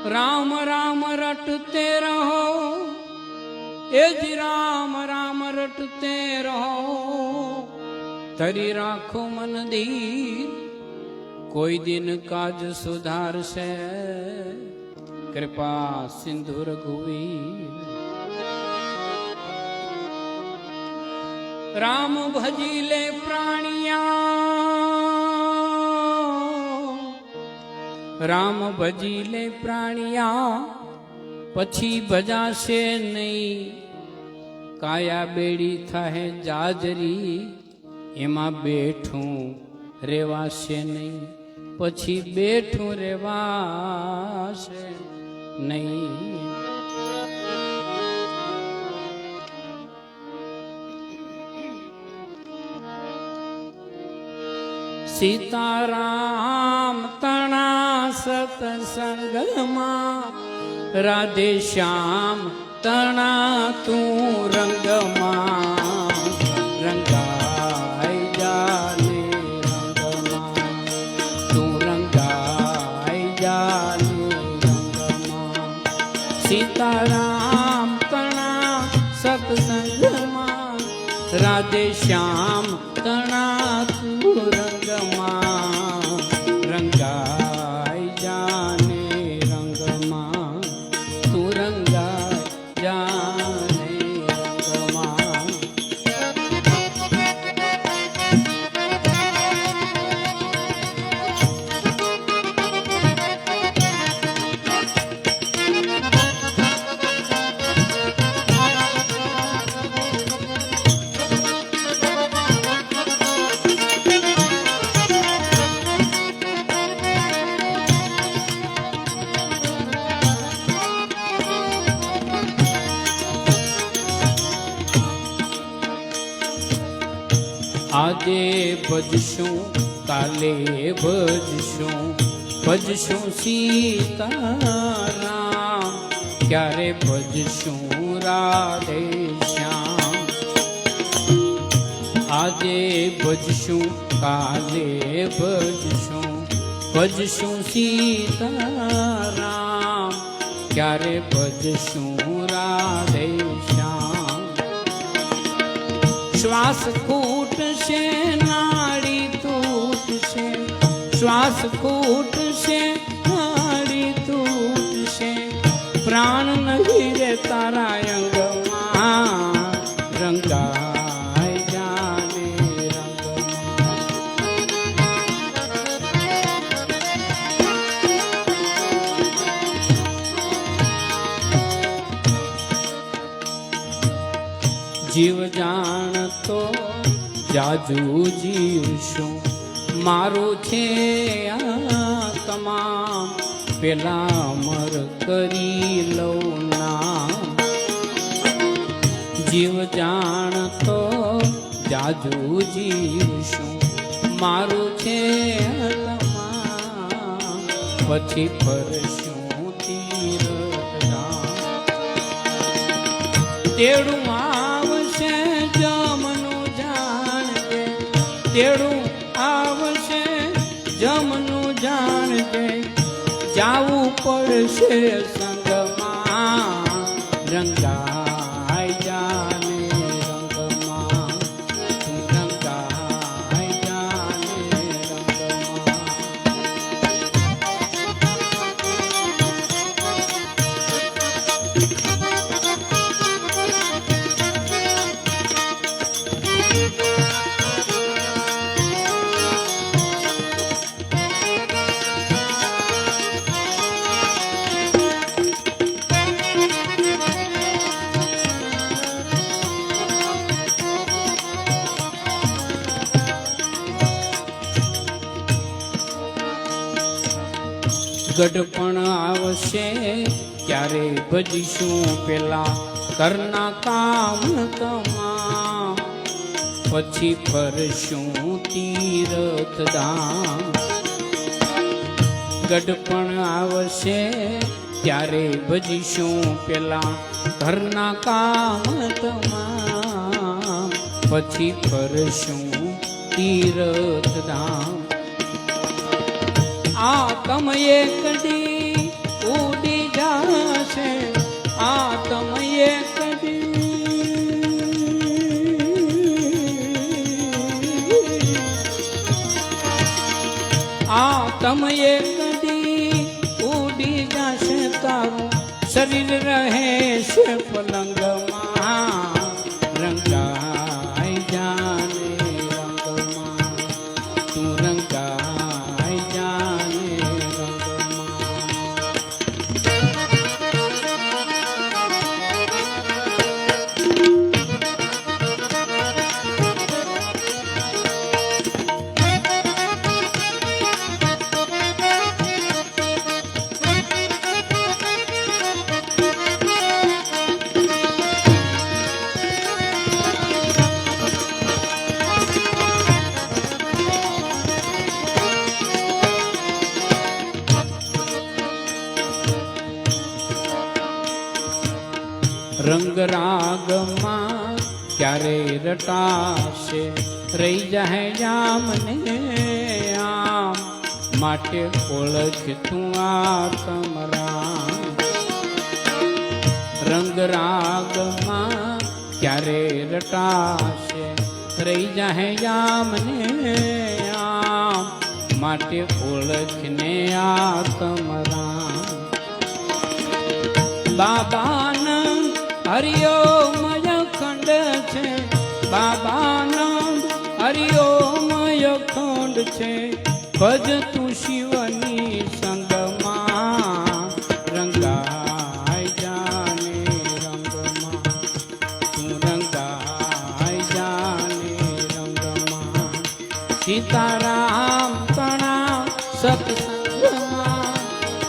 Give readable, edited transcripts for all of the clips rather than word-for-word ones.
राम राम रटते रहो, ए जी राम राम रटते रहो, तरी राखो मन धीर, कोई दिन काज सुधार से, कृपा सिंधु रघुवीर। राम भजीले प्राणिया, राम भजीले प्राणिया, पछी भजाशे नहीं, काया बेड़ी थाहे जाजरी, एमा बेठूं रेवाशे नहीं, पछी बेठूं रेवाशे नहीं। सीताराम तना सतसंग मां, राधे श्याम तना तू रंग मां, रंगाई जाने रंग मां, तू रंगाई जाने रंग मां। सीताराम तना सतसंग मां, राधे श्याम तना तू रंग मां, रंगाई जाने रंग मां, तू रंगाई जाने रंग मां। आजे भजशूं काले भजशूं, भजशूं सीताराम, क्यारे भजशूं राधे श्याम। आजे भजशूं काले भजशूं, भजशूं सीताराम, क्यारे भजशूं राधे श्याम। श्वास कूट से नाड़ी टूट से, श्वास कूट से नाड़ी टूट से, प्राण नहीं रे तारा अंग मां, रंगाई जाने रंग मां। जीव जान तो जाजू जीवशुं, मारो छे आ तमाम, पेला अमर करी लो नाम। जीव जान तो जाजू जीवशुं, मारो छे आ तमाम, पछी फरशुं तीरथ धाम। तेड़ू आवशे जमनु जाणजे, तेड़ू आवशे जमनु जाणजे, जावू पड़शे संगमां, रंगाई जाने रंग मां, तू रंगाई जाने रंग मां। ગઢપણ આવશે ત્યારે ભજીશું પેલા કરના કામ તમામ, પછી ફરશું તીરથ ધામ। ગઢપણ આવશે ત્યારે ભજીશું પેલા ઘરના કામ તમામ, પછી ફરશું તીરથ ધામ। આ કમ એકડી ઉડી છે આત્મ એક આત્મ એક દી ઉડી જશે તારું શરીર રહે છે પલંગમાં રંગાઈ જાને રંગમાં તું રંગાઈ જાને રંગ રાગમાં ક્યારે રટાશે રહી જાય જામને આમ માટે ઓળખ તું આત્મરામ રંગ રાગમાં ક્યારે રટાશે રહી જાય જામને આમ માટે ઓળખને આત્મરામ બાબાના હરિઓમય ખંડ છે બાબાનંદ હરિઓમય ખંડ છે ભજ તું શિવની સંગમાં રંગાઈ જાને રંગમાં તું રંગાઈ જાને રંગમાં સીતારામ તણા સત્સંગમાં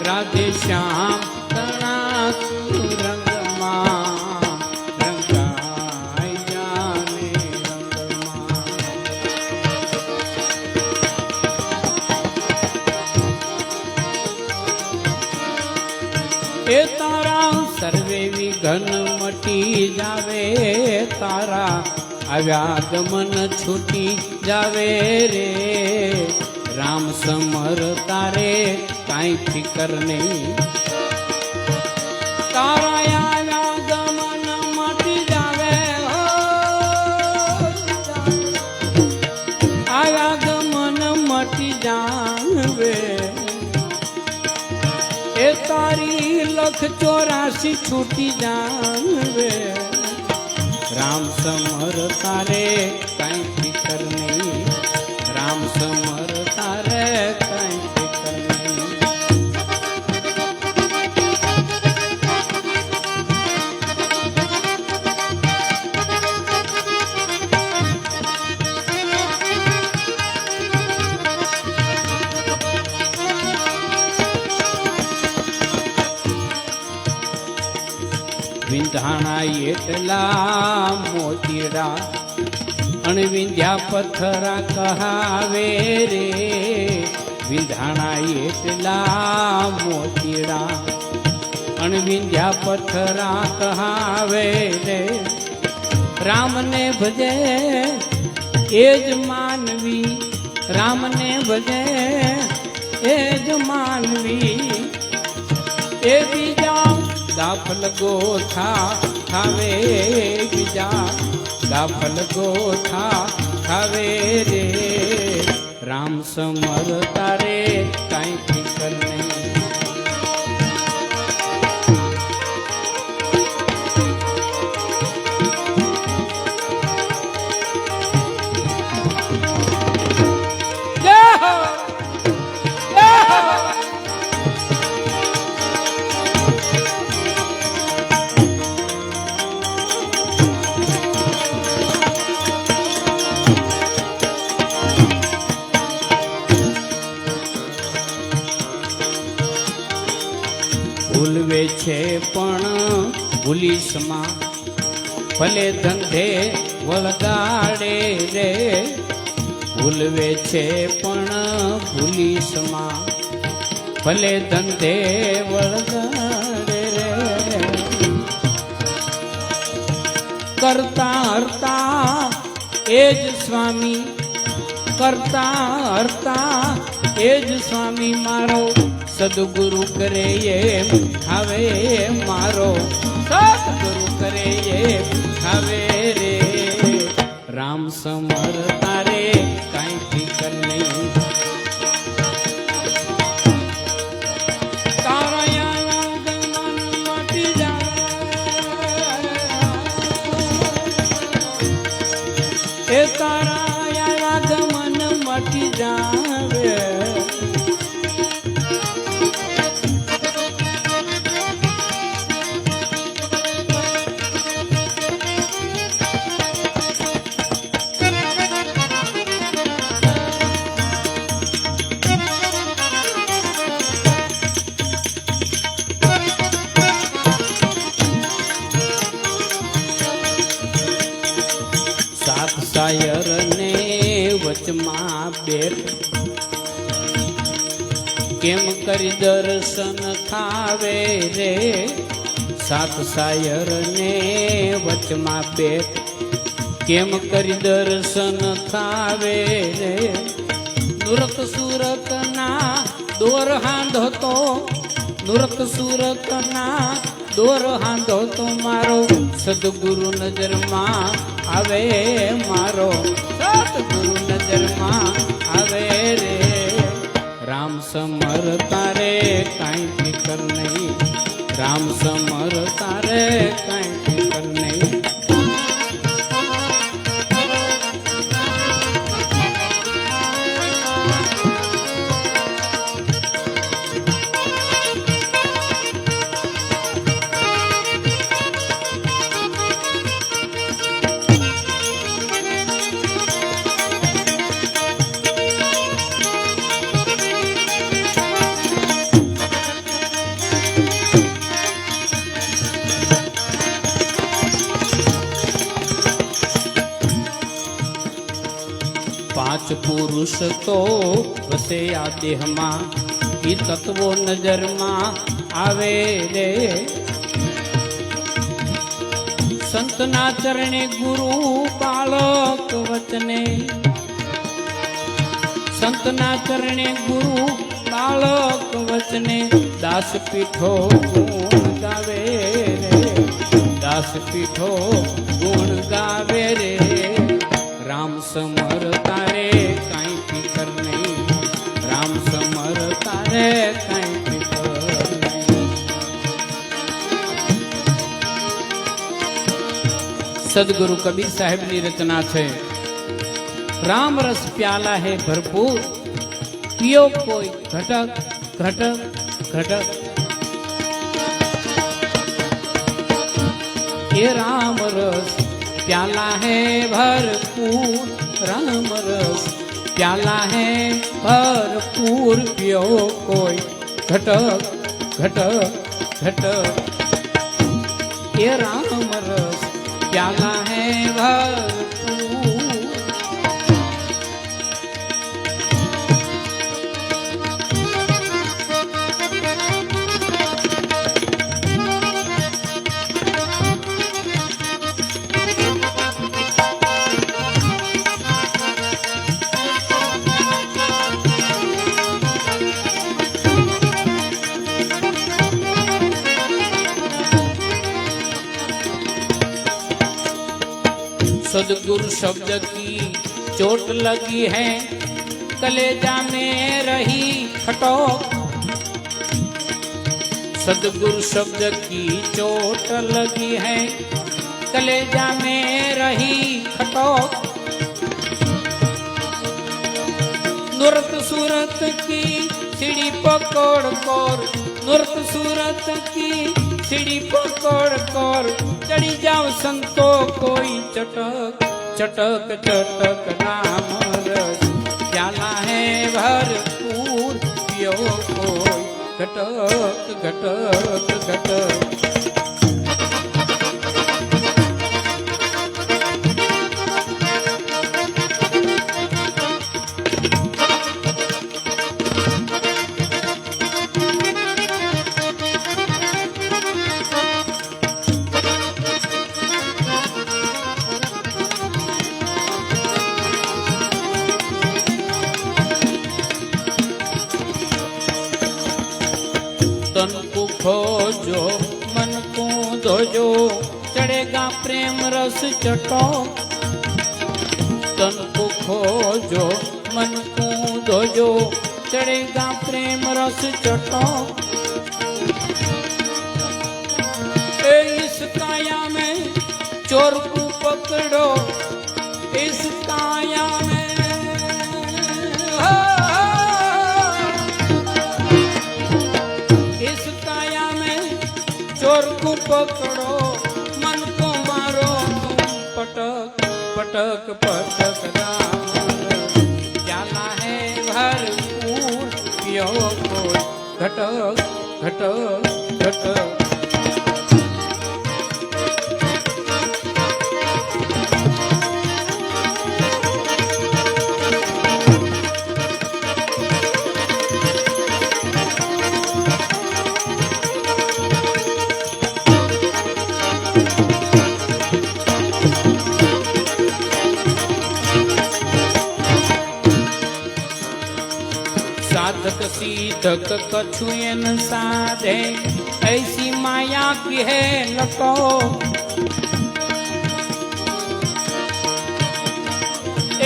રાધે શ્યામ તણા તું રંગમાં રંગાઈ જાને રંગમાં એ તારા સર્વે વિઘ્ન મટી જાવે તારા આવ્યાગમન છૂટી જાવે રે રામ સમર તારે કાંઈ ફિકર નહીં તારા આવ્યાગમન મટી જાવે આવ્યાગમન મટી જાવે એ તારી લખ 84 છૂટી જાવે રામ સમર તારે કાંઈ ફિકર નહીં રામ સમર તારે કાંઈ ફિકર નહીં વિંધાણા એટલા મોતીડા અણવિંધ્યા પથ્થરા કહાવે રે વિંધાણા એટલા મોતીડા અણવિંધ્યા પથ્થરા કહાવે રે રામને ભજે એ જ માનવી રામને ભજે એ જ માનવી એ બીજા દાફલ ગોથા ખાવે બીજા દાફલ ગોથા ખાવે રે રામ સમર તારે કાંઈ ફિકર નહીં ભૂલવે છે પણ ભૂલીશમાં ભલે ધંધે વળગાડે રે ભૂલવે છે પણ ભૂલીશમાં ભલે ધંધે વળગાડે રે કરતા હરતા એ જ સ્વામી કરતા હરતા એ જ સ્વામી મારો સદગુરુ કરે એમ હવે મારો સદગુરુ કરે એમ હવે રે રામ સમર તારે કાંઈ ફિકર નહીં તારા યાદ મન મટી જાય એ તારા યાદ મન મટી જાવે સાયર ને વચમાં બેઠ કેમ કરી દર્શન થાવે રે સાત સાયર ને વચમાં બેઠ કેમ કરી દર્શન થાવે રે નુરત સુરત ના દોર હાંધો તો નુરત સુરત ના દોર હાંધો તો મારો સદગુરુ નજરમાં આવે મારો સદગુરુ નજરમાં આવે રે રામ સમર તારે કાંઈ ફિકર નહીં રામ સમર તારે કાંઈ ફિકર નહીં પાંચ પુરુષ તો વસે આ દેહમાં ઈ તત્વો નજરમાં આવે રે સંતના ચરણે ગુરુ બાળક વચને સંતના ચરણે ગુરુ બાળક વચને દાસ પીઠો ગુણ ગાવે રે દાસ પીઠો ગુણ ગાવે રે રામ સમર તારે કાંઈ ફિકર નહીં રામ સમર તારે કાંઈ ફિકર નહીં સદગુરુ કબીર સાહેબની રચના છે રામ રસ પ્યાલા હે ભરપૂર पियो कोई घटक घटक घटक ये राम रस प्याला है भरपूर राम रस प्याला है भरपूर पियो कोई घटक घटक घटक ये राम रस प्याला है भरपूर सदगुरु शब्द की चोट लगी है कलेजा में रही खटोक सदगुरु शब्द की चोट लगी है कलेजा में रही खटोक नुरत सूरत की सीढ़ी पकड़ कर नुरत सूरत की सीढ़ी पकड़ कर चढ़ी जाओ संतो कोई चटक चटक चटक नाम रस प्याला है भरपूर पियो कोई घटक घटक घटक को खोजो मन को धोजो चढ़ेगा प्रेम रस चटो तन को खोजो मन को धोजो चढ़ेगा प्रेम रस चटो इस काया में चोर को पकड़ो इस काया में इस काया में चोर को पकड़ो मन को मारो तुम पटक पटक पटक जाला है भरपूर पियो को घटक घटक घटक साधक सीधक कछुएन साधे ऐसी माया की है लटो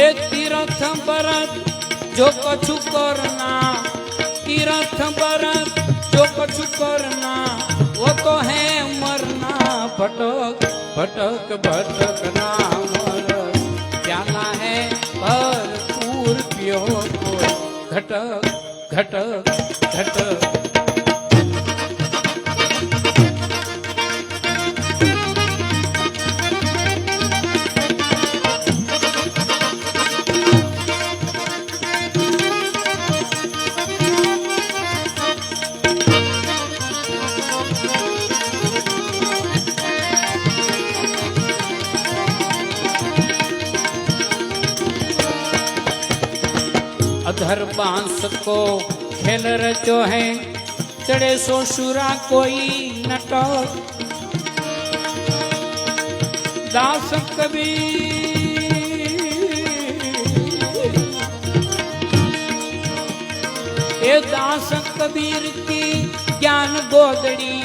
एक तीर्थ बरत जो कछु करना तीर्थ बरत जो कछु करना वो तो है मरना भटक भटक भटक राम प्याला है भरपूर पियो घटक घटक घटक अधर बांस को खेल रचो है चढ़े सो शुरा कोई नटो दास कबीर ये दास कबीर की ज्ञान गोदड़ी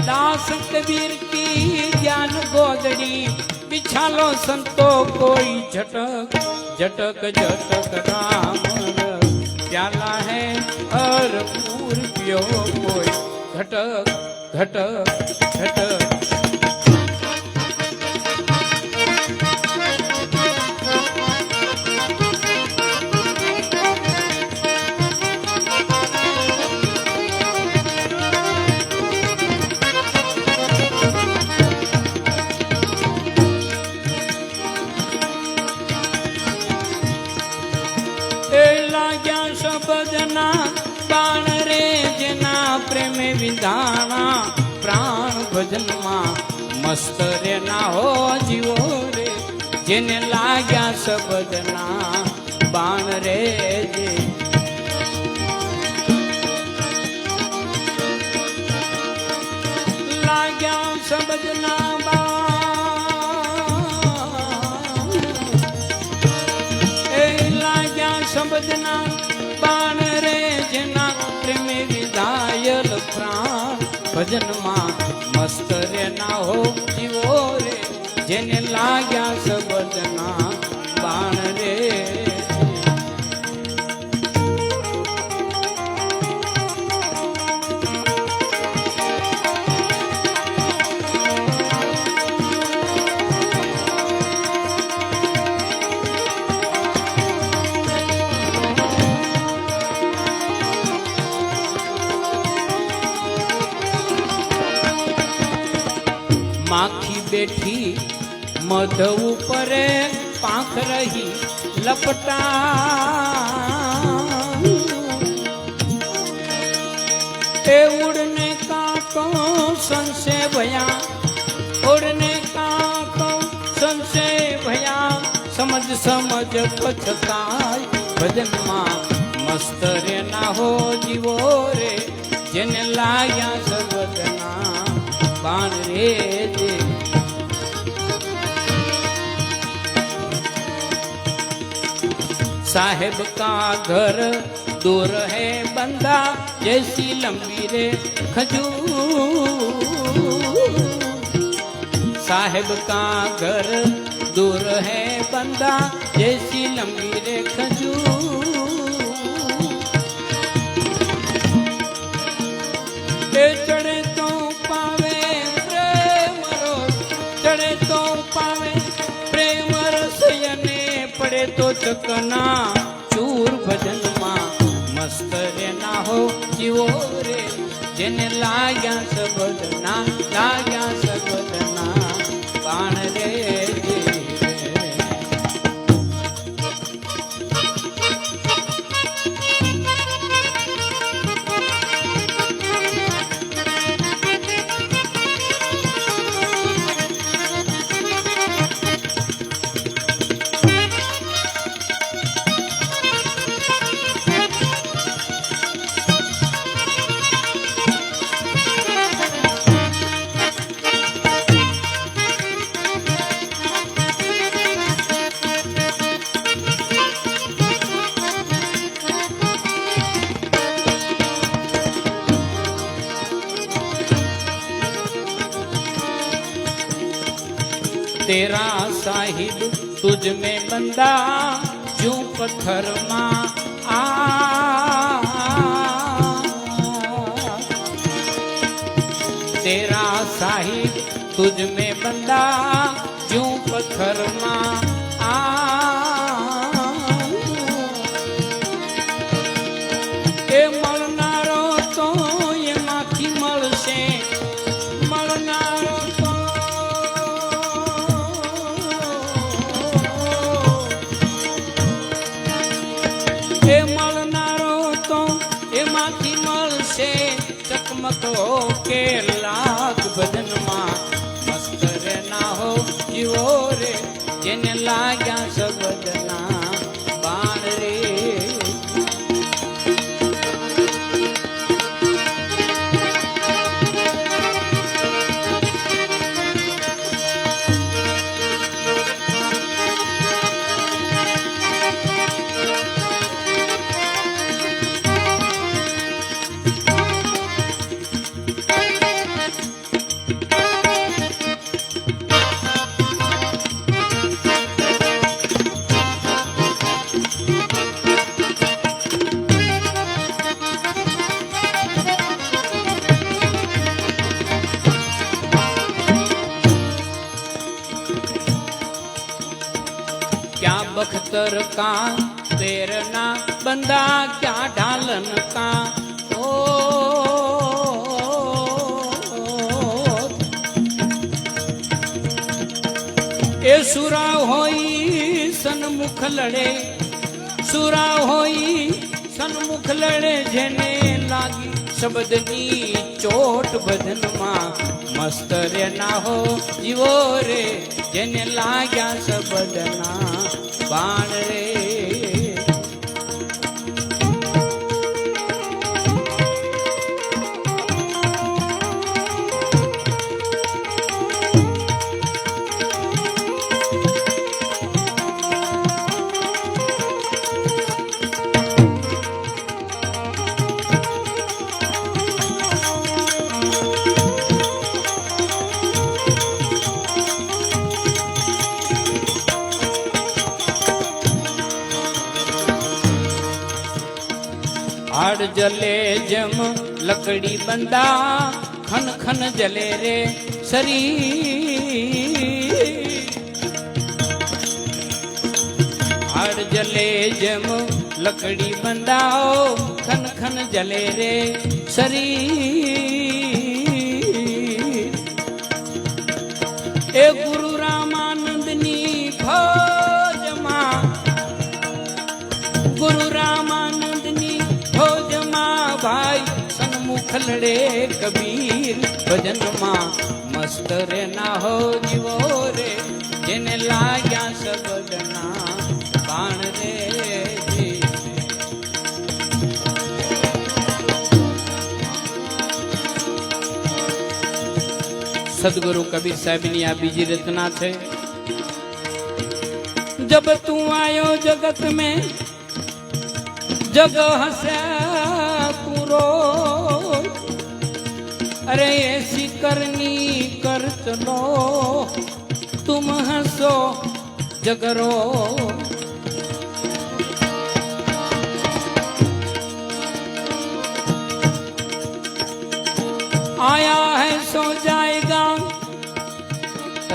दास कबीर की ज्ञान गोदड़ी बिछालो संतो कोई झटक झटक झटक राम प्याला है भरपूर पियो कोई घटक घटक घटक बजना बाण रे जना प्रेम विधाना प्राण भजन मा मस्त रे ना हो जीवो रे जिने लाग्या सबजना बाण रे जे लाग्या सबजना लाग्या सबजना बाण रे जना प्रेम विधायल प्राण भजन मा मस्त रे ना हो जीवो रे जेने लाग्या सबजना बाण रे माखी बैठी मध ऊपर पाख रही लपटा ए उड़ने का तो संशय भया उड़ने का तो संशय भया समझ समझ पछताय भजन मां मस्त रे ना हो जीवो रे जेने लाया सबदना बाण रे दे साहेब का घर दूर है बंदा जैसी लंबी रे खजूर। साहेब का घर दूर है बंदा जैसी लंबी रे खजूर। चढ़े तो पावे प्रेम रस, चढ़े तो पावे प्रेम रस यने पड़े तो चकना चूर। भजन मा मस्त रे ना हो जीवो रे जेने लाग्या सबदना, लाग्या सबदना बाण रे। तेरा साहिब तुझ में बंदा जू पत्थर मां आ। तेरा साहिब तुझ में बंदा जू पत्थर मां आ। ए मलनारो तो ये माथी मलशे, मलनारो तो એ મળનારો તો એમાંથી મળશે ચકમકો કે લાખ ભજનમાં મસ્ત રે ના હો જીવો રે જેને લાગ્યા સબદના બાણ રે। क्या बख्तर का पैरना बंदा, क्या ढालन का ओ। ए सुरा होई सन्मुख लड़े, सुरा होई सन्मुख लड़े जेने लागी शब्दनी चोट भजन मां मस्त रे ना हो जीवो रे जेने लाग्या शब्दना बाण रे। आड़ जले जम लकड़ी बंदा खन खन जले रे शरीर। आड़ जले जम लकड़ी बंदा खन खन जले रे शरीर। ए गुरु रामानंदनी भोज मां, गुरु रामानंदनी भोज मां भाई सन्मुख लड़े कबीर भजन मां मस्त रे ना हो जीवो रे जेने लाग्या सबदना बाण रे जी। सदगुरु कबीर साहेबनी आ बीजी रचना है। जब तू आयो जगत में जग हसे पूरो अरे ऐसी करनी कर चलो तुम हंसो जगरो आया है सो जाएगा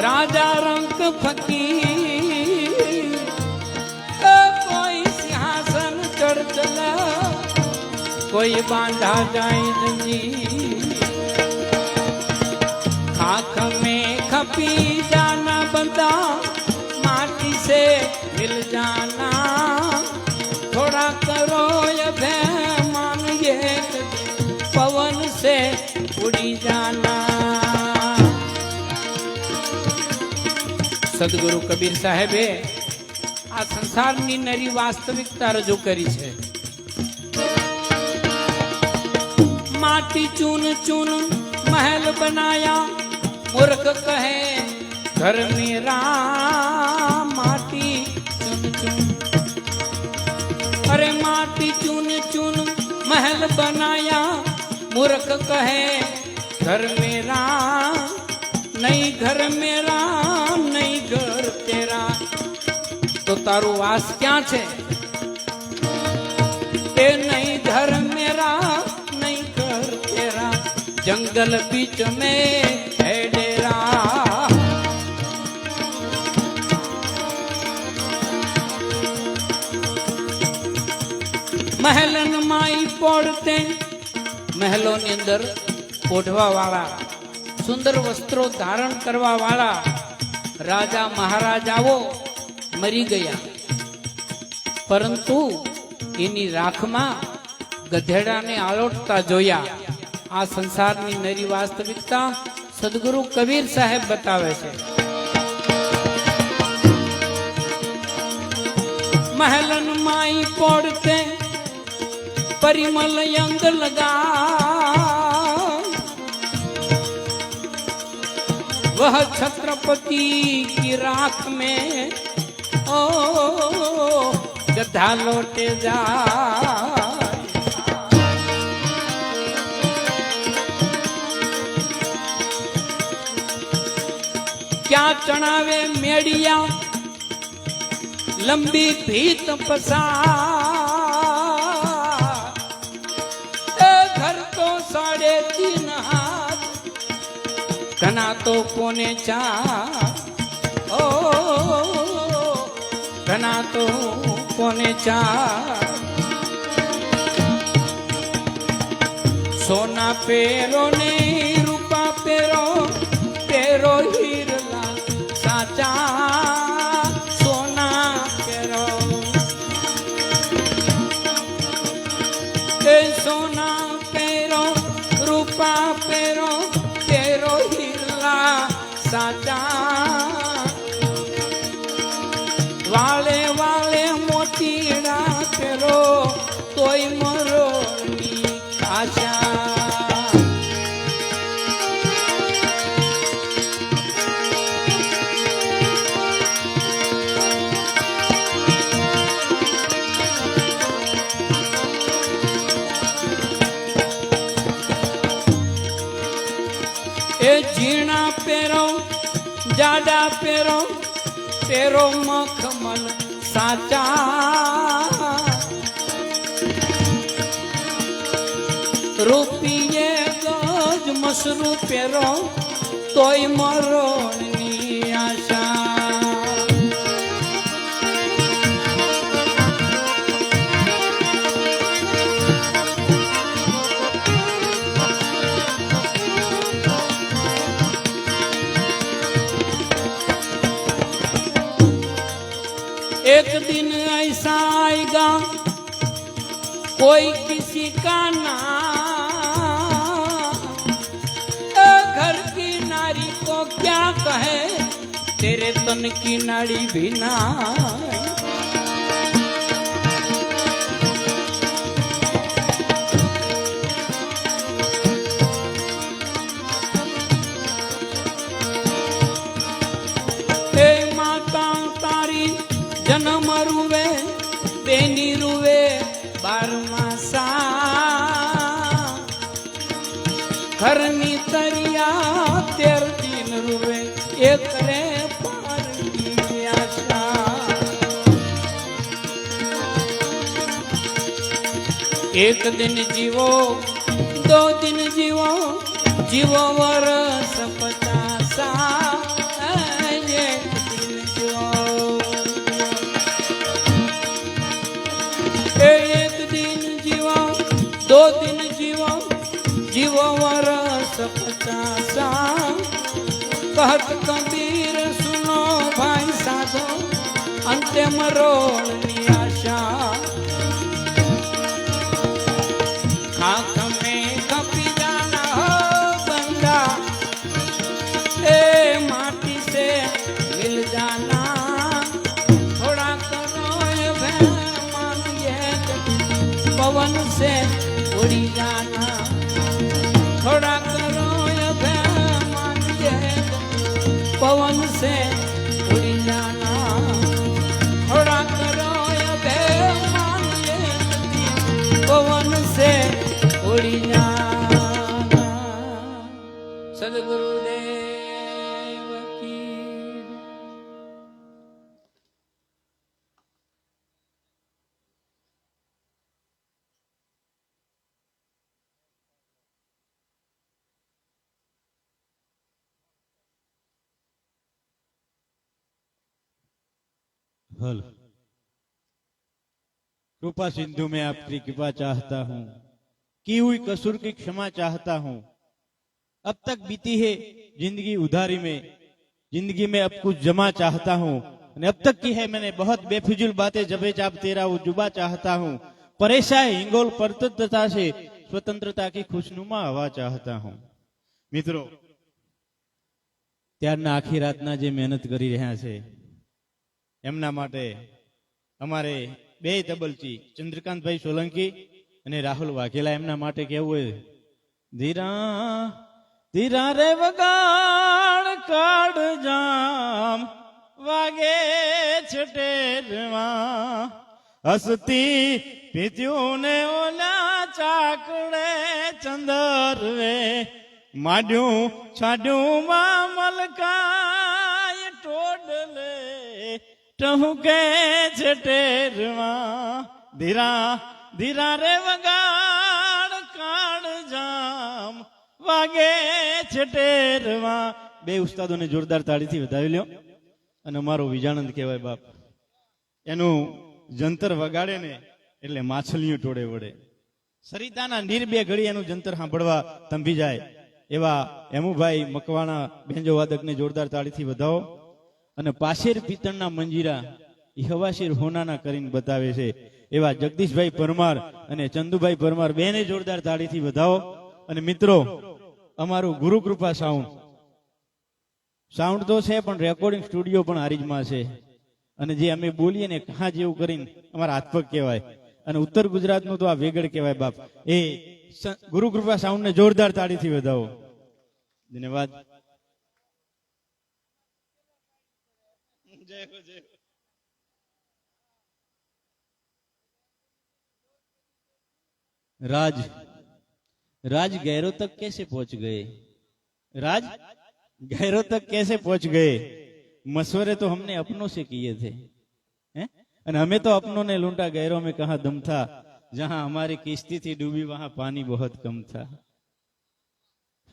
राजा रंग फकीर कोई सिंहासन चढ़ चला कोई बांधा जाए जंजीर खाक में खपी जाना बंदा माटी से मिल जाना थोड़ा करो अभिमान ये पवन से उड़ी जाना સદગુરુ કબીર સાહેબે આ સંસારની નરી વાસ્તવિકતા રજૂ કરી છે माटी चून चून महल बनाया मूर्ख कहे घर मेरा माटी चून चून अरे माटी चून चून महल बनाया मूर्ख कहे घर मेरा नहीं घर मेरा नहीं घर तेरा तो तारू वास क्या छे ए नहीं घर मेरा नहीं घर तेरा जंगल बीच में है डेरा महलन माई पोड़ते महलों ની અંદર ઓઢવા વાળા સુંદર વસ્ત્રો ધારણ કરવા વાળા રાજા મહારાજાઓ મરી ગયા પરંતુ એની રાખમાં ગધેડાને આલોટતા જોયા આ સંસારની નરી વાસ્તવિકતા સદગુરુ કબીર સાહેબ બતાવે છે महलन माई पोड़ते परिमल अंग लगा वह छत्रपति की राख में ओ गधा लौटे जा क्या चढ़ावे मेड़िया लंबी भीत पसा घर तो 3.5 हाथ घना तो 4.5 ओ घना तो 4.5 सोना पेरो ने रूपा पेरो पेरो हीरला साचा सोना पेरो रूपा पेरो तेरो हीरा साचा वाले वाले मोतीड़ा पेरो तोय मरो नी आशा जीना पेरो जाडा पेरो पेरो मखमल साचा रूपिये गज मसरू पेरो तोय मरो नी आशा एक दिन ऐसा आएगा कोई किसी का ना घर की नारी को क्या कहे तेरे तन की नाड़ी भी ना जन्म रुवे बेनी रुवे બારમાં સા ઘરની તરિયા 13 દિન રૂવે એક રે પારકી આશા एक दिन जीवो 2 दिन जीवो जीवो वर्ष 50 एक दिन जीवो एक दिन जीवो 2 दिन जीवो जीवो वर्ष 50 कहत कबीर सुनो भाई साधो अंते मरोड़नी आशा खाक में कपी जाना हो बंदा ए माटी से मिल जाना थोड़ा करो मान ये पवन से उड़ी जाना थोड़ा करो मान ये पवन से उड़ी जाना थोड़ा करो मान ये पवन से उड़ी जाना सदगुरुदेव की हल कृपा सिंधु में आपकी कृपा चाहता हूँ की हुई कसूर की क्षमा चाहता हूँ अब तक बीती है जिंदगी उधारी में जिंदगी में अब कुछ जमा चाहता हूँ अब तक की है मैंने बहुत बेफिजुल बातें जबे जाब तेरा वो जुबा चाहता हूँ परेशान हिंगोल परतता से स्वतंत्रता की खुशनुमा हवा चाहता हूँ मित्रों ત્યારના આખી રાતના જે મહેનત કરી રહ્યા છે એમના માટે અમારે બે તબલચી ચંદ્રકાંતભાઈ સોલંકી અને રાહુલ વાઘેલા એમના માટે કેવું હોય ધીરા ધીરા રે વગાડ કાઢ જામ વાગે છટેરવા હસતી પીત્યું ને ઓલા ચાકડે ચંદરવે માડ્યું છાડ્યું માં મલકાય ટોડલે ટહુકે છટેરવા ધીરા ધીરા રે વગાડ કાળ જામ વાગે છટેરવા બે ઉસ્તાદોને જોરદાર તાળીથી વધાવી લ્યો અને અમારો વિજાનંદ કહેવાય બાપ એનું જંતર વગાડે ને એટલે માછલીઓ ટોળે વળે સરિતાના નીર બે ઘડી એનું જંતર સાંભળવા તંભી જાય એવા એમુભાઈ મકવાણા બેંજો વાદકને જોરદાર તાળીથી વધાવો અને પાશેર પિત્તળના મંજીરા એ હવાશીર હોનાના કરીને બતાવે છે એવા જગદીશભાઈ પરમાર અને ચંદુભાઈ પરમાર બેને જોરદાર તાળીથી વધાવો અને મિત્રો અમારું ગુરુકૃપા સાઉન્ડ તો છે પણ રેકોર્ડિંગ સ્ટુડિયો પણ હારીજમાં છે અને જે અમે બોલીએ ને કહા જેવું કરીને અમારા હાથપગ કહેવાય અને ઉત્તર ગુજરાતનું તો આ વેગડ કહેવાય બાપ એ ગુરુકૃપા સાઉન્ડ ને જોરદાર તાળીથી વધાવો ધન્યવાદ जय हो जय हो राज राज गहरों तक कैसे पहुंच गए राज गहरों तक कैसे पहुंच गए मशवरे तो हमने अपनों से किए थे हैं और हमें तो अपनों ने लूंटा गहरों में कहा दम था जहां हमारी किश्ती थी डूबी वहां पानी बहुत कम था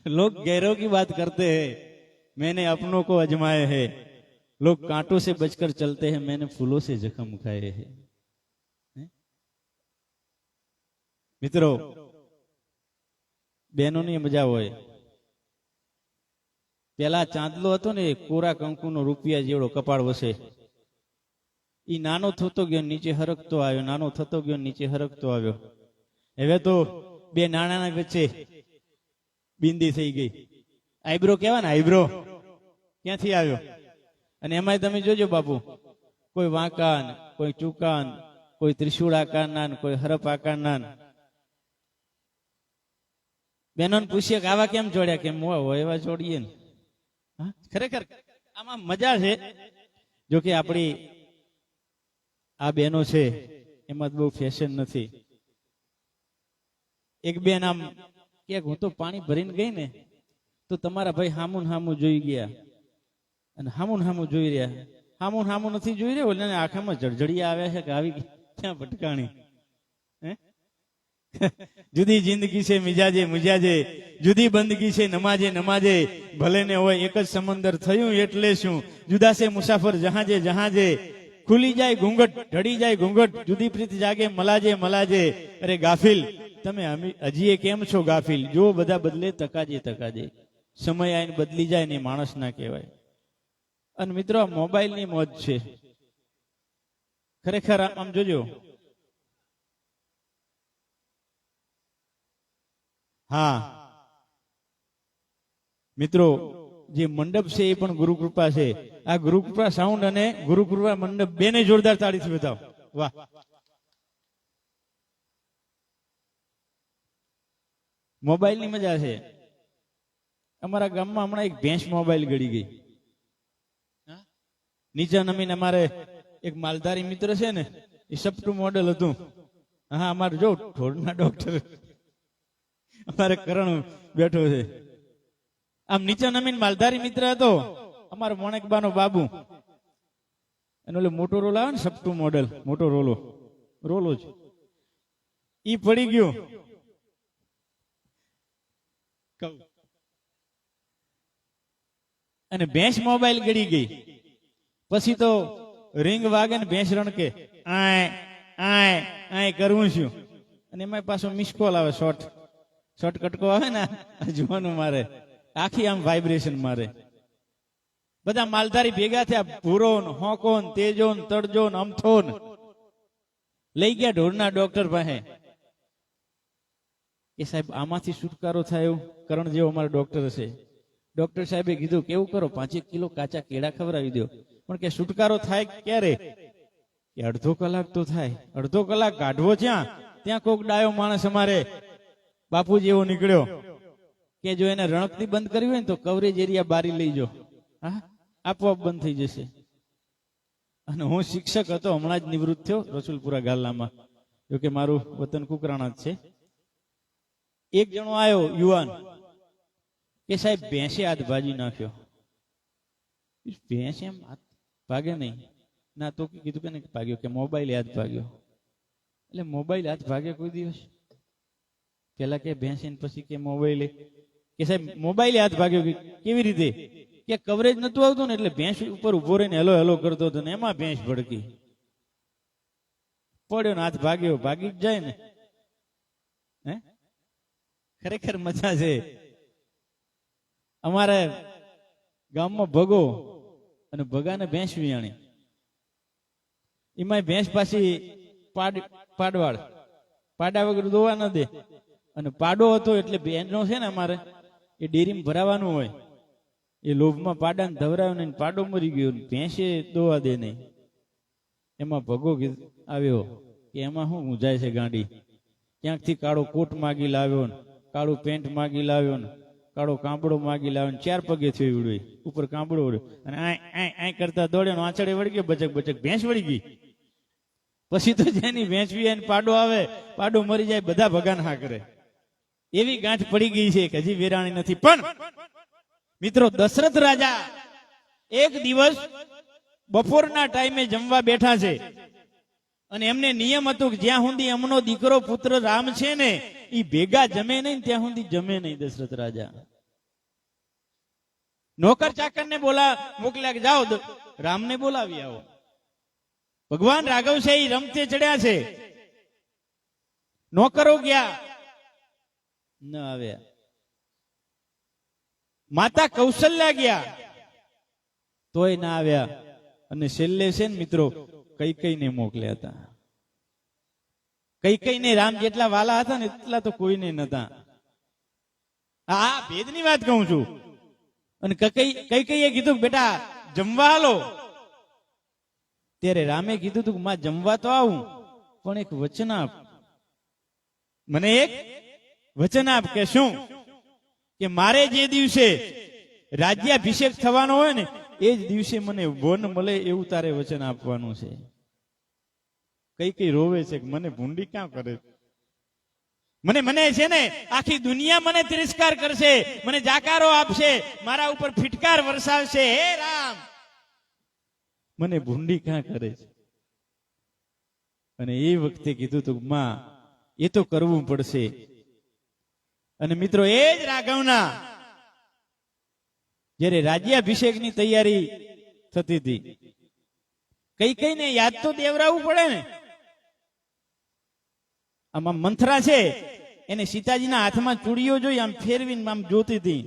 लोग गहरों की बात करते हैं मैंने अपनों को अजमाए हैं लोग कांटों से बचकर चलते हैं मैंने फूलों से जख्म खाए हैं मित्रों बहनों ने मजा होय પેલા ચાંદલો હતો ને કોરા કંકુનો રૂપિયા જેવડો કપાળ વસે ઈ નાનો થતો ગયો નીચે હરકતો આવ્યો નાનો થતો ગયો નીચે હરકતો આવ્યો હવે તો બે નાણાના વચ્ચે બિંદી થઈ ગઈ આઈબ્રો કેવા ને આઈબ્રો ક્યાંથી આવ્યો અને એમાં તમે જોજો બાપુ કોઈ વાંકાન કોઈ ચુકાન કોઈ ત્રિશુળ આકારના કોઈ હરપ આકારના બહેનોને પૂછીએ કે આવા કેમ જોડ્યા કેમ હોય એવા જોડીએ ને ખરેખર આમાં મજા છે જોકે આપણી આ બહેનો છે એમાં બહુ ફેશન નથી એક બેન આમ કે હું તો પાણી ભરીને ગઈ ને તો તમારા ભાઈ હામુન હામું જોઈ ગયા અને હામુન હામું જોઈ રહ્યા. હામુન હામું નથી જોઈ રહ્યા, ઓલાને આંખમાં જળજળિયા આવ્યા છે કે આવી ક્યાં ભટકાણી. હે જુદી જિંદગી છે મિજાજે મિજાજે, જુદી બંદગી છે નમાજે નમાજે, ભલે ને હોય એક જ સમંદર થયું એટલે શું, જુદા છે મુસાફર જહાજે જહાજે, ખુલી જાય ઘૂંઘટ ઢળી જાય ઘૂંઘટ, જુદી પ્રીત જાગે મલાજે મલાજે. અરે ગાફિલ તમે હજી કેમ છો ગાફિલ, જો બધા બદલે તકાજે તકાજે, સમય આઈને બદલી જાય ને માણસ ના કહેવાય. અને મિત્રો આ મોબાઈલ ની મોજ છે ખરેખર. આમ જોજો, હા મિત્રો જે મંડપ છે એ પણ ગુરુ કૃપા છે. આ ગુરુ કૃપા સાઉન્ડ અને ગુરુ કૃપા મંડપ બેને જોરદાર તાળીથી બતાવો. વાહ. મોબાઈલ ની મજા છે. અમારા ગામમાં હમણાં એક ભેંસ મોબાઈલ ગળી ગઈ. નીચે નમીને અમારે એક માલધારી મિત્ર છે ને, એ સપટું મોડેલ હતું. હા અમારે જો ઢોરના ડોક્ટર અમારે કરણ બેઠો છે. આમ નીચે નમીન માલધારી મિત્ર હતો અમારો મોણેકબાનો બાબુ, એનો ઓલો મોટો રોલ આવે ને સપટું મોડેલ, મોટો રોલો જ ઈ પડી ગયો. અને ભેંસ મોબાઈલ ગળી ગઈ. પછી તો રિંગ વાગે ને ભેંસ રણકે આય આય આય કરવું છું. અને એમાં પાછો મિસ કોલ આવે, શોર્ટ કટકો આવે ને જોવાનું મારે, આખી આમ વાઇબ્રેશન મારે. બધા માલધારી ભેગા થયા, ભૂરોન હોકોન તેજોન તડજોન અમથોન લઈ ગયા ઢોરના ડોક્ટર પાસે. એ સાહેબ આમાંથી છુટકારો થાય એવું કરણ જેવો અમારો ડોક્ટર હશે. ડોક્ટર સાહેબે કીધું કેવું કરો, 5 કિલો કાચા કેળા ખવડાવી દો. પણ કે છુટકારો થાય ક્યારે, કે અડધો કલાક તો થાય. અડધો કલાક કાઢવો ત્યાં કોક ડાયો માણસ અમારે બાપુજી એવો નીકળ્યો કે જો એને રણકથી બંધ કરી હોય ને તો કવરેજ એરિયા બારી લઈ જો, હા આપોઆપ બંધ થઈ જશે. અને હું શિક્ષક હતો, હમણાં જ નિવૃત્ત થયો રસુલપુરા ગાલામાં, જોકે મારું વતન કુકરાણા જ છે. એક જણો આવ્યો યુવાન કે સાહેબ ભેંસે હાથ ભાજી નાખ્યો. ભેંસ એમ હાથ ભાગે નહીં ના, તો કીધું કે નહીં ભાગ્યો, કે મોબાઈલ હાથ ભાગ્યો. એટલે મોબાઈલ હાથ ભાગે કોઈ દિવસ? પેલા કે ભેંસ પછી કે મોબાઈલ, કે સાહેબ મોબાઈલ હાથ ભાગ્યો. કેવી રીતે? કે કવરેજ નતું આવતું ને એટલે ભેંસ ઉપર ઉભો રહીને હેલો હેલો કરતો હતો ને એમાં ભેંસ ભડકી પડ્યો ને હાથ ભાગ્યો. ભાગી જ જાય ને. હે ખરેખર મજા છે. અમારે ગામમાં ભગો અને ભગાને ભેંસ વિયાણી, એમાં ભેંસ પાછી પાડવાળ, પાડા વગર દોવા ન દે. અને પાડો હતો એટલે બેનો છે ને અમારે એ ડેરીમાં ભરાવાનું હોય, એ લોભમાં પાડાને ધવરાયો ને પાડો મરી ગયો, ભેંસે દોવા દે નહીં. એમાં ભગો આવ્યો કે એમાં શું મૂંઝાય છે ગાંડી, ક્યાંકથી કાળો કોટ માગી લાવ્યો ને કાળું પેન્ટ માગી લાવ્યો ને કાળો કાંબડો માગી લાવ્યો ને 4 પગે થઈ ઉડ્યો, ઉપર કાંબડો ઉડ્યો અને આ કરતા દોડ્યો, આંચળે વળી ગયો, બચક બચક ભેંસ વળી ગઈ. પછી તો જેની ભેંસ વી પાડો આવે, પાડો મરી જાય, બધા ભગાન હા કરે. એવી ગાંઠ પડી ગઈ છે કે હજી વેરાણી નથી. પણ મિત્રો દશરથ રાજા એક દિવસ બપોરના ટાઈમે જમવા બેઠા છે અને એમને નિયમ હતું કે જ્યાં સુધી એમનો દીકરો પુત્ર રામ છે ને એ ભેગા જમે નહીં ત્યાં સુધી જમે નહીં. દશરથ રાજા નોકર ચાકર ને મોકલ્યા કે જાઓ રામને બોલાવી આવો. ભગવાન રાઘવ છે એ રમતે ચડ્યા છે, નોકરો ગયા ન આવ્યા. માતા કૌશલ્યા ગયા તોય ના આવ્યા. અને છેલ્લે છે ને મિત્રો કૈકેયીને મોકલ્યા હતા. કૈકેયીને રામ જેટલા વાલા હતા ને એટલા તો કોઈને નતા. આ ભેદની વાત કહું છું. અને કૈકેયીએ કીધું બેટા જમવા હાલો. ત્યારે રામે કીધું તું માં જમવા તો આવું પણ એક વચન આપ, મને એક વચન આપ. કે શું? કે મારે જે દિવસે રાજ્યાભિષેક થવાનો હોય ને એ જ દિવસે મને વન મળે એવું તારે વચન આપવાનું છે. કઈ રોવે છે કે મને ભૂંડી ક્યાં કરે. મને મને છે ને આખી દુનિયા મને તિરસ્કાર કરશે, મને જાકારો આપશે, મારા ઉપર ફિટકાર વરસાવશે. હે રામ, મને ભૂંડી ક્યાં કરે છે? અને એ વખતે કીધું તું માં એ તો કરવું પડશે. અને મિત્રો એ જ રાઘવના જ્યારે રાજ્યાભિષેકની તૈયારી થતી હતી, કઈ કઈને યાદ તો દેવરાવું પડે ને. આમાં મંથરા છે એને સીતાજીના હાથમાં ચૂડીઓ જોઈ આમ ફેરવીને આમ જોતી હતી.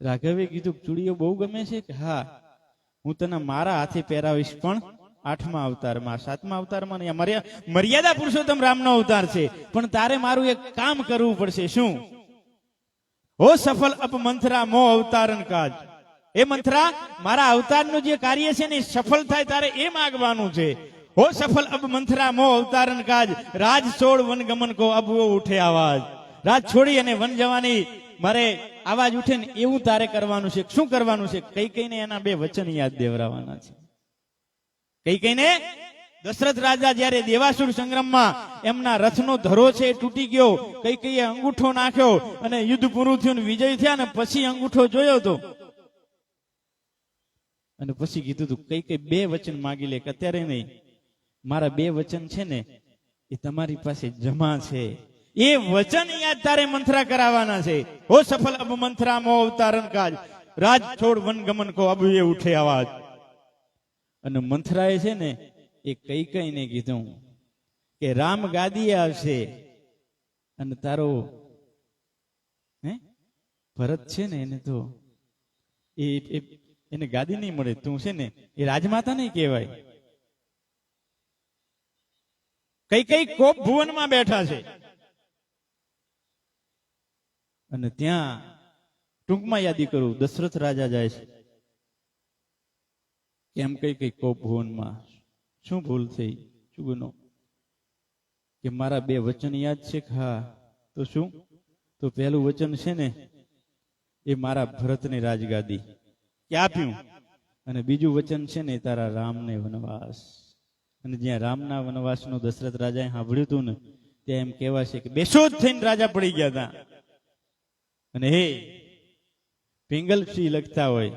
રાઘવે કીધું ચૂડીઓ બહુ ગમે છે કે હા, હું તને મારા હાથે પહેરાવીશ, પણ 8મા અવતારમાં, 7મા અવતારમાં નહીં. મર્યાદા પુરુષોત્તમ રામનો અવતાર છે, પણ તારે મારું એક કામ કરવું પડશે. શું? હો સફળ અપ મંથરા મો અવતારણ કાજ. એ મંથરા, મારા અવતારનું જે કાર્ય છે ને સફળ થાય તારે એ માગવાનું છે. હો સફળ અબ મંથરા મો અવતારણ કાજ, રાજ છોડ વન ગમન કો અબ વો ઉઠે આવાજ. રાજ છોડી અને વન જવાની મારે આવાજ ઉઠે ને એવું તારે કરવાનું છે. શું કરવાનું છે? કઈ કઈને એના 2 વચન યાદ દેવરાવાના છે. કઈ કઈને દશરથ રાજા જ્યારે દેવાસુર સંગ્રામમાં એમના રથનો ધરો છે એ તૂટી ગયો, કઈ કઈએ અંગૂઠો નાખ્યો અને યુદ્ધ પૂરું થયું, વિજય થયા ને પછી અંગૂઠો જોયો તો, અને પછી કીધું તું કઈ કઈ 2 વચન માગી લે, કે અત્યારે નહીં, મારા 2 વચન છે ને એ તમારી પાસે જમા છે. એ વચન યાદ તારે મંથરા કરાવવાના છે. હો સફળ અબ મંથરા મો અવતારણ કાજ, રાજ છોડ વન ગમન કો અબ એ ઉઠે આવાજ. અને મંથરાએ છે ને એ કઈ કઈને કીધું કે રામ ગાદીએ આવશે અને તારો ભરત છે ને એને તો એને ગાદી નહીં મળે, તું છે ને એ રાજમાતા નહીં કહેવાય. કઈ કઈ કોપ ભુવનમાં બેઠા છે અને ત્યાં ટૂંકમાં યાદી કરું, દશરથ રાજા જાય છે. કેમ કઈ કઈ કોપ ભુવનમાં શું ભૂલ થઈ, શું ગુનો? કે મારા 2 વચન યાદ છે? હા. તો શું? તો પહેલું વચન છે ને એ મારા ભરતની રાજગાદી કે આપ્યું, અને બીજું વચન છે ને તારા રામને વનવાસ. અને જ્યાં રામના વનવાસનું દશરથ રાજાએ સાંભળ્યું હતું ને ત્યાં એમ કહેવાય છે કે બેસો જ થઈને રાજા પડી ગયા હતા. અને હે પિંગલસિંહ લખતા હોય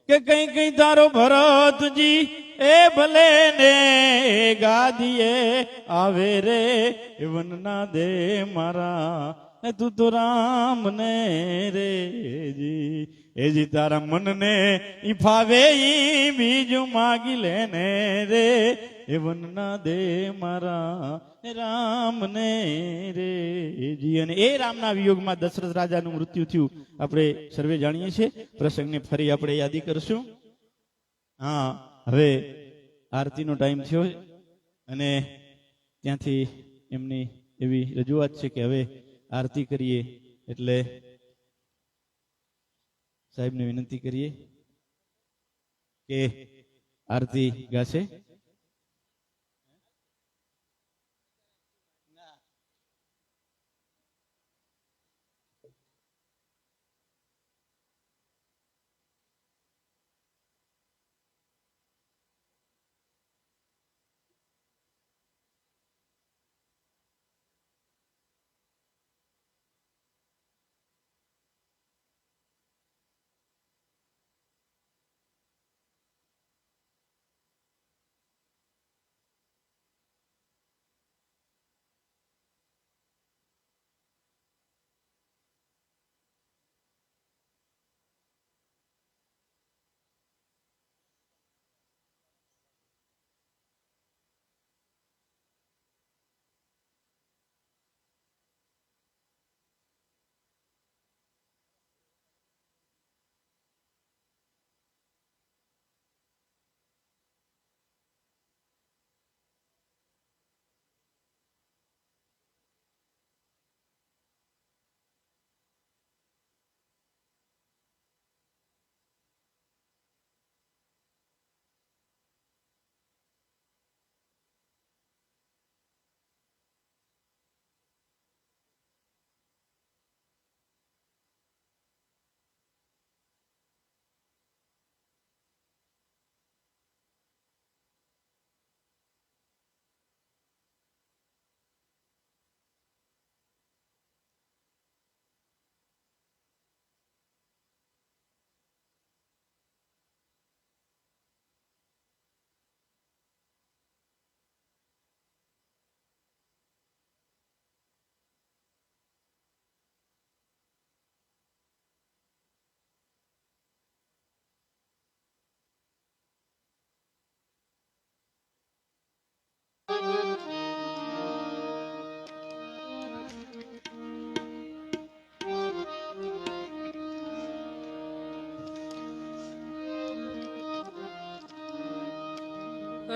કે કઈ કઈ તારો ભરતજી એ ભલે ને ગાદીએ આવે રે, વનના દે મારા તું તો રામ ને રે જી. એ જી તારા મનને ઈ ફાવે ઈ બીજું માગી લેને રે, એ વનના દે મારા રામ ને રે જી. અને એ રામના વિયોગમાં દશરથ રાજાનું મૃત્યુ થયું, આપણે સર્વે જાણીએ છીએ. પ્રસંગને ફરી આપણે યાદી કરશું. હા, હવે આરતીનો ટાઈમ થયો અને ત્યાંથી એમની એવી રજૂઆત છે કે હવે આરતી કરીએ, એટલે સાહેબને વિનંતી કરીએ કે આરતી ગાશે.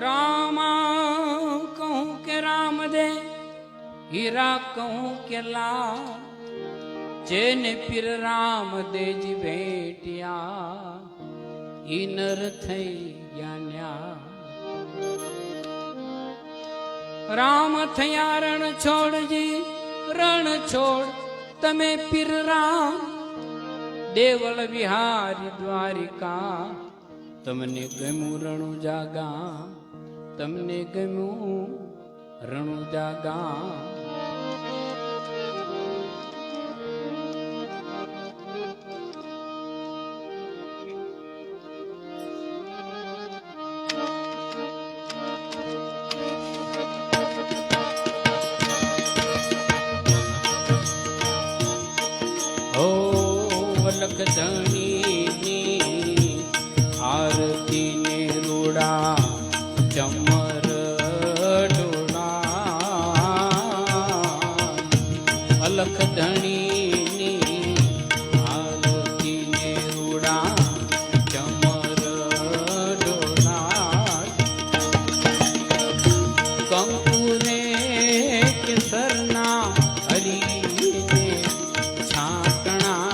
રામા કહું કે રામ દે, હીરા કહું કે લાલ, જેને પીર રામ દેજી ભેટ્યા ઈ નર થઈ ગયા ન્યા. રામ થયા રણ છોડજી, રણ છોડ તમે પીર રામ, દેવળ વિહારી દ્વારિકા, તમને ગમ્યું રણુ જાગા, તમને ગમ્યું રણુ જાગા. લખ ધણીની આરતી ને રૂડા, ચમર ડોળા. અલખ ધણીની આરતી ને રૂડા, ચમર ડોળા. કંકુરે કેસરના હરીને છાંટણા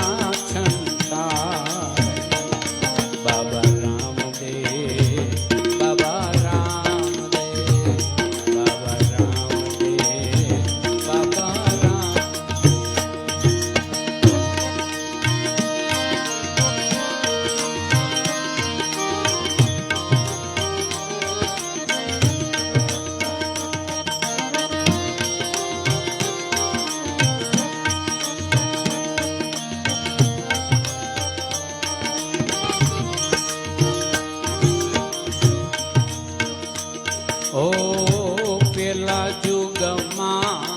પેલા જુગમાં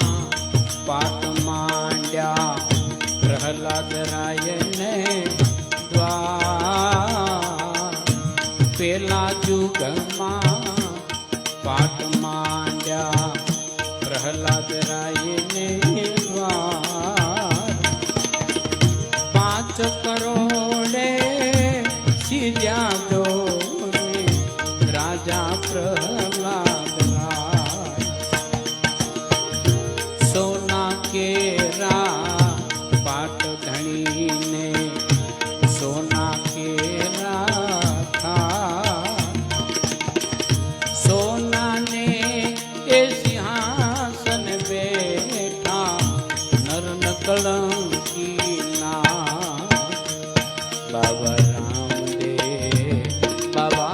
પાત માંડ્યા પ્રહલાદ રાયને દ્વાર. પેલા જુગમાં પાત માંડ્યા પ્રહલાદ રાયને દ્વાર. 5 કરોડે સીધ્યા દોરે રાજા પ્રહલાદ. સોના કેરા પાટ ધણીને સોના કેરા થા. સોનાને એ સિંહાસન બેઠા નર ન કલંકી ના. બાબા રામદેવ, બાબા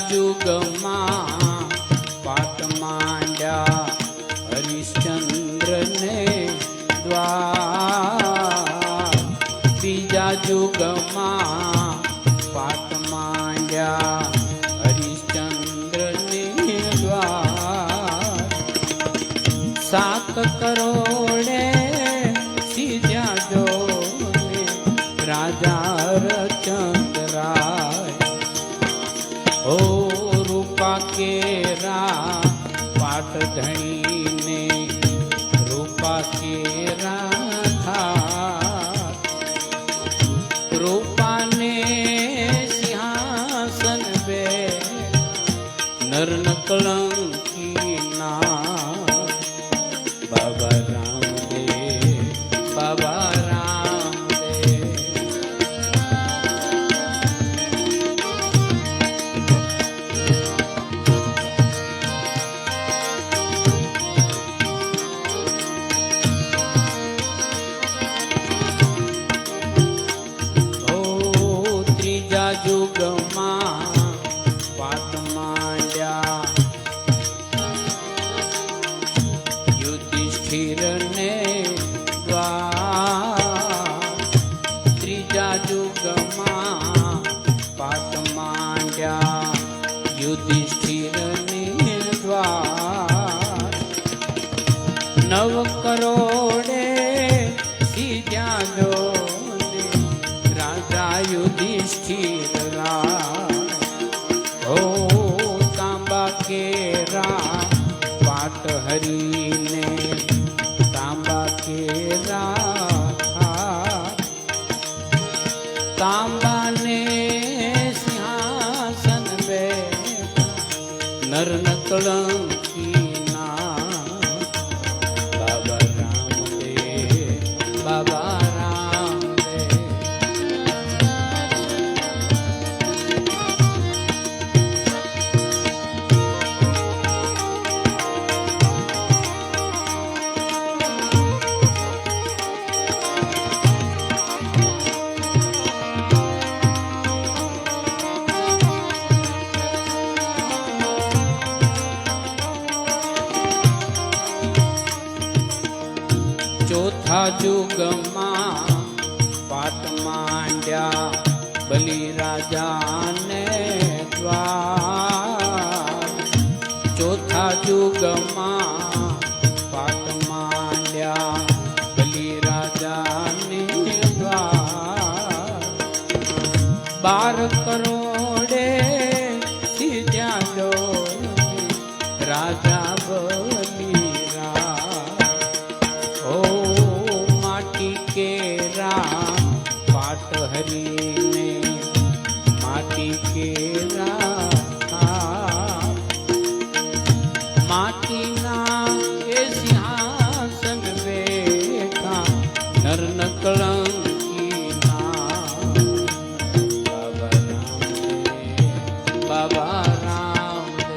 જુગમાં પાત માંડ્યા હરિશ્ચંદ્ર ને દ્વાર. બીજા જુગમાં પાત માંડ્યા હરિશ્ચંદ્ર ને દ્વાર. 7 કરોડે સીધ્યા જોને રાજા રચંદ્રાય. ઓ રૂપા કેરા પાટ ધણીને રૂપા કેરા થા. રૂપાને સિંહાસન બે નર ન કલંકી ના. બાબા રામદેવ, બાબા રામદેવ. યુધિષ્ઠિરને દ્વાર નવ કરોડે સીધ્યા જો રાજા યુધિષ્ઠિર ઓ તાંબા કેરા પાટ હરીને તાંબા કેરા તાંબાને સિંહાસન બેઠા નર કળંકી બાબા રામદેવ બાબા રામદેવ ચોથા જુગમાં પાટ માંડ્યા બલિ રાજાને દ્વાર ચોથા જુગમાં પાટ માંડ્યા બલિ રાજાને દ્વાર 12 કરોડે સીધ્યા જો રાજા બલિ પાટ હરીને માટી કેરા માટીના એ સિંહાસન બેઠા નર કળંકી બાબા રામદેવ બાબા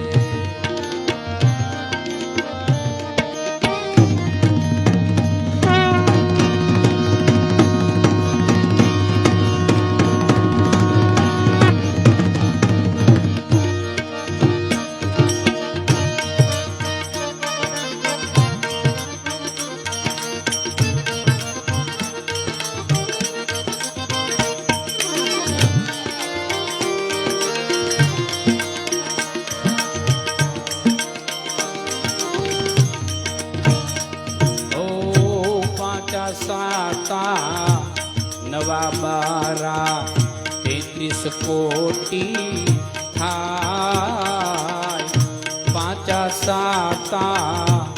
સાતા નવા 12 33 કોટી થાય 5 સાતા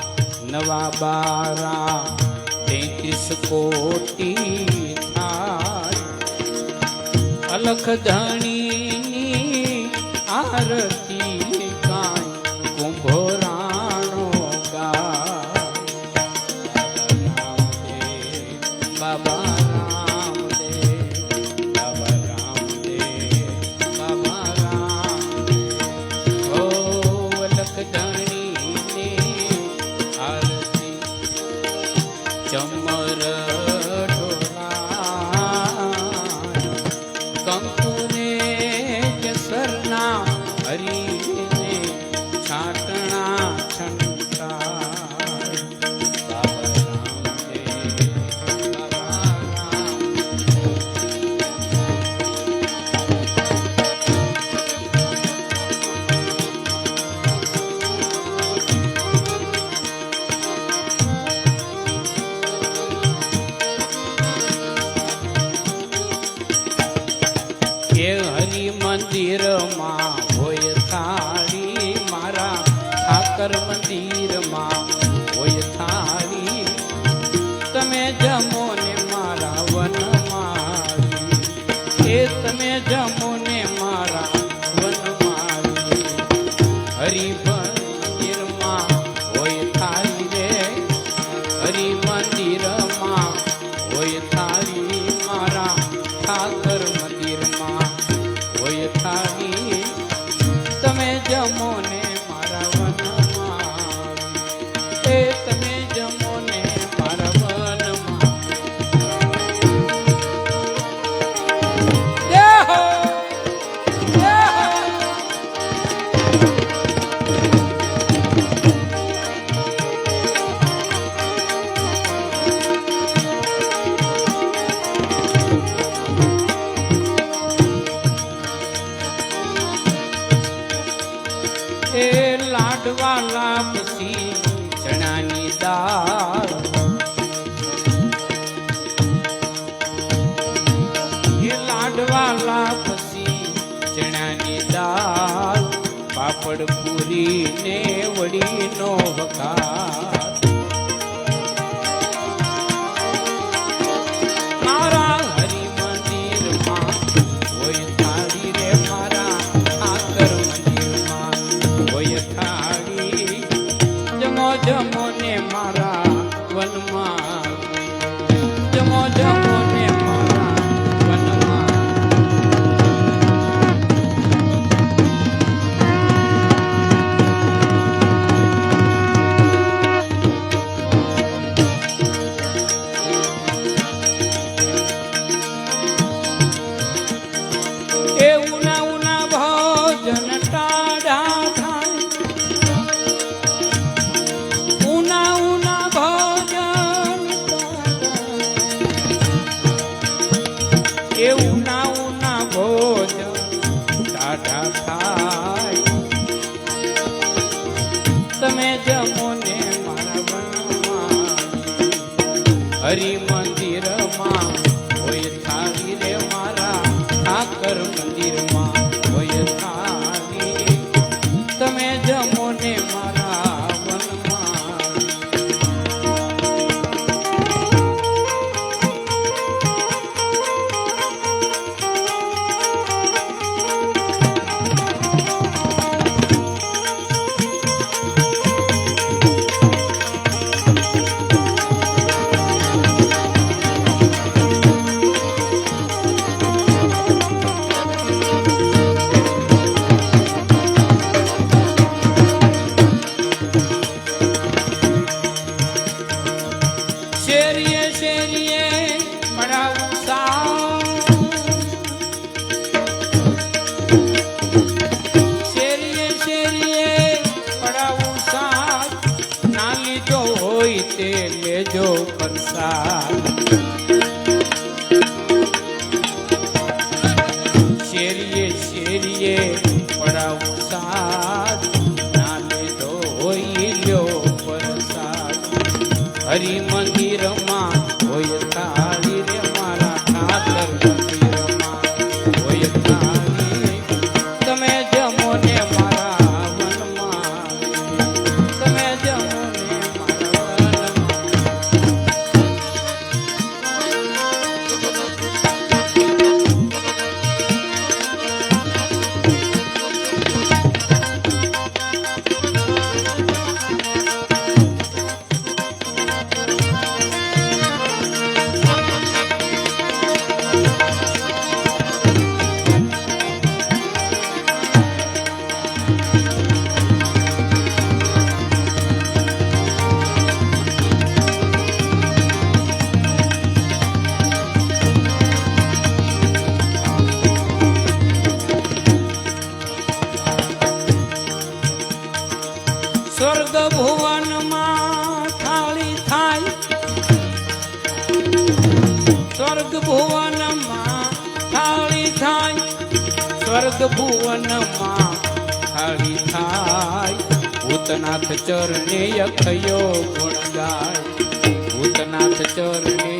નવા 12 33 કોટી થાય અલખ ધણીની આરતી ગાય કુંભોરાણો ગાય બાબા રામદેવ બાબા રામદેવ બાબા રામદેવ ઓ અલખ ધણીની આરતી ચમર કંકુને કેસરના હરીને છાટણા છંટા હરિ મંદિરમાં હોય થાળી મારા ઠાકર મંદિરમાં હોય થાળી તમે જમો ને મારા વનમાળી એ તમે જમો ને મારા વનમાળી હરિ મંદિરમાં હોય થાળી રે હરિ મંદિરમાં હોય થાળી મારા ઠાકર મંદિરમાં હોય થાળી તમે જમો ને મારા વનમાં લાડવાલા પછી ચણાની દાળ એ લાડવાલા પછી ચણાની દાળ પાપડ પૂરી ને વડીનો વઘાર મારા હરિ મંદિરમાં હોય થાળી રે મારા આકર મંદિરમાં હોય થાળી જમો જમો ને મારા વનમાં જમો જમો ને મારા વનમાં એ ઉના ઉના ભોજન ટાઢા થાય ઉના ઉના ભોજન એ ઉના ઉના ભોજન ટાઢા થાય તમે જમો ને મારા વનમાં હરિ મંદિરમાં હોય થાળી રે મારા ઠાકર મંદિરમાં હોય થાળી તમે જમો ને મારા વનમાં શેરીએ શેરીએ પડાવું સાવ શેરીએ શેરીએ પડાવું સાવ ના લીધો હોય તે લેજો પ્રસાદ શેરીએ શેરીએ પડાવું સાદ ના લીધો હોય લ્યો પ્રસાદ હરિ મંદિરમાં હોય થાળી રે મારા ઠાકર મંદિરમાં હોય થાળી તમે જમો ને મારા વનમાં તમે જમો ને મારા વનમાં સ્વર્ગ ભુવનમાં થાળી થાય સ્વર્ગ ભુવનમાં થાળી થાય સ્વર્ગ ભુવનમાં થાળી થાય ભૂતનાથ ચરણે યખયો ગુણ ગાય ભૂતનાથ ચરણે